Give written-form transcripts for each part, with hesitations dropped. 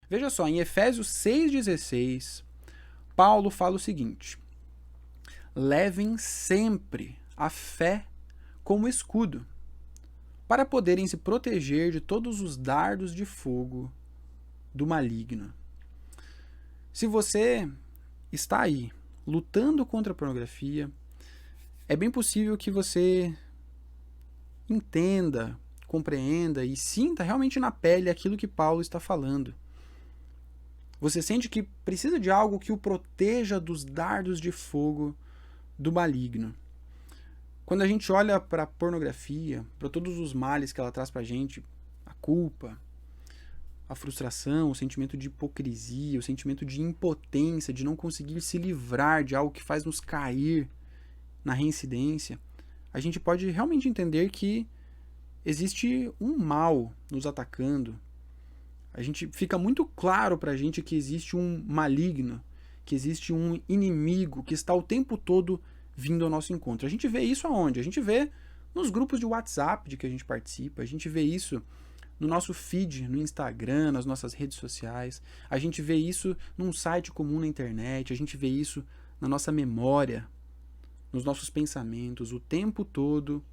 Veja só, em Efésios 6,16, Paulo fala o seguinte: levem sempre a fé como escudo, para poderem se proteger de todos os dardos de fogo do maligno. Se você está aí lutando contra a pornografia, é bem possível que você entenda, compreenda e sinta realmente na pele aquilo que Paulo está falando. Você sente que precisa de algo que o proteja dos dardos de fogo do maligno. Quando a gente olha para a pornografia, para todos os males que ela traz para a gente, a culpa, a frustração, o sentimento de hipocrisia, o sentimento de impotência, de não conseguir se livrar de algo que faz nos cair na reincidência, a gente pode realmente entender que existe um mal nos atacando. A gente fica muito claro para a gente que existe um maligno, que existe um inimigo que está o tempo todo vindo ao nosso encontro. A gente vê isso aonde? A gente vê nos grupos de WhatsApp de que a gente participa, a gente vê isso no nosso feed, no Instagram, nas nossas redes sociais, a gente vê isso num site comum na internet, a gente vê isso na nossa memória, nos nossos pensamentos, o tempo todo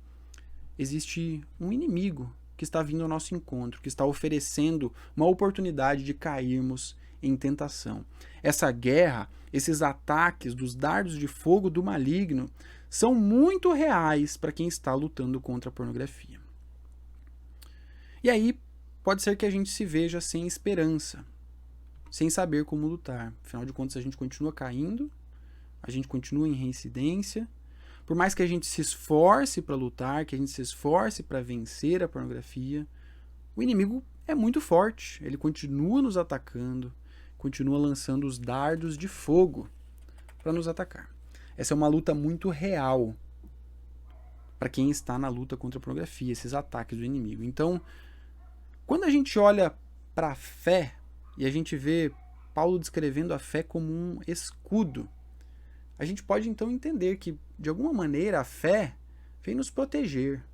existe um inimigo que está vindo ao nosso encontro, que está oferecendo uma oportunidade de cairmos em tentação. Essa guerra, esses ataques dos dardos de fogo do maligno são muito reais para quem está lutando contra a pornografia. E aí pode ser que a gente se veja sem esperança, sem saber como lutar. Afinal de contas, a gente continua caindo, a gente continua em reincidência. Por mais que a gente se esforce para lutar, que a gente se esforce para vencer a pornografia, o inimigo é muito forte. Ele continua nos atacando, continua lançando os dardos de fogo para nos atacar. Essa é uma luta muito real para quem está na luta contra a pornografia, esses ataques do inimigo. Então, quando a gente olha para a fé e a gente vê Paulo descrevendo a fé como um escudo, a gente pode então entender que, de alguma maneira, a fé vem nos proteger,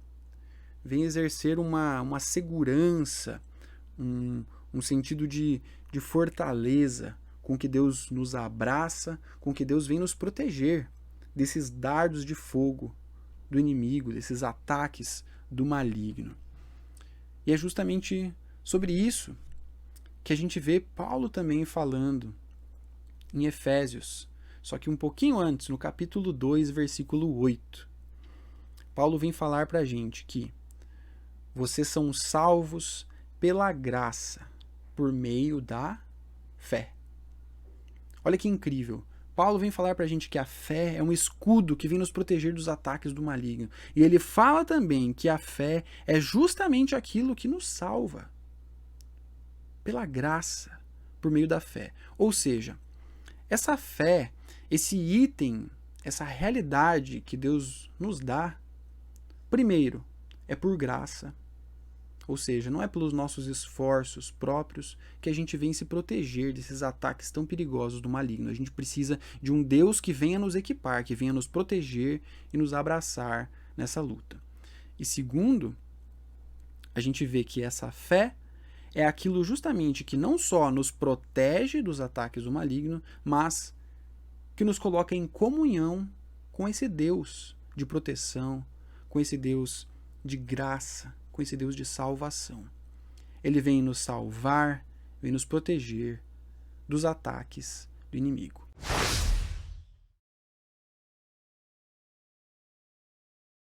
vem exercer uma segurança, um sentido de fortaleza, com que Deus nos abraça, com que Deus vem nos proteger desses dardos de fogo do inimigo, desses ataques do maligno. E é justamente sobre isso que a gente vê Paulo também falando em Efésios, só que um pouquinho antes, no capítulo 2, versículo 8. Paulo vem falar para a gente que vocês são salvos pela graça, por meio da fé. Olha que incrível. Paulo vem falar para a gente que a fé é um escudo que vem nos proteger dos ataques do maligno. E ele fala também que a fé é justamente aquilo que nos salva. Pela graça, por meio da fé. Ou seja, essa fé, esse item, essa realidade que Deus nos dá, primeiro, é por graça. Ou seja, não é pelos nossos esforços próprios que a gente vem se proteger desses ataques tão perigosos do maligno. A gente precisa de um Deus que venha nos equipar, que venha nos proteger e nos abraçar nessa luta. E segundo, a gente vê que essa fé é aquilo justamente que não só nos protege dos ataques do maligno, mas que nos coloca em comunhão com esse Deus de proteção, com esse Deus de graça, com esse Deus de salvação. Ele vem nos salvar, vem nos proteger dos ataques do inimigo.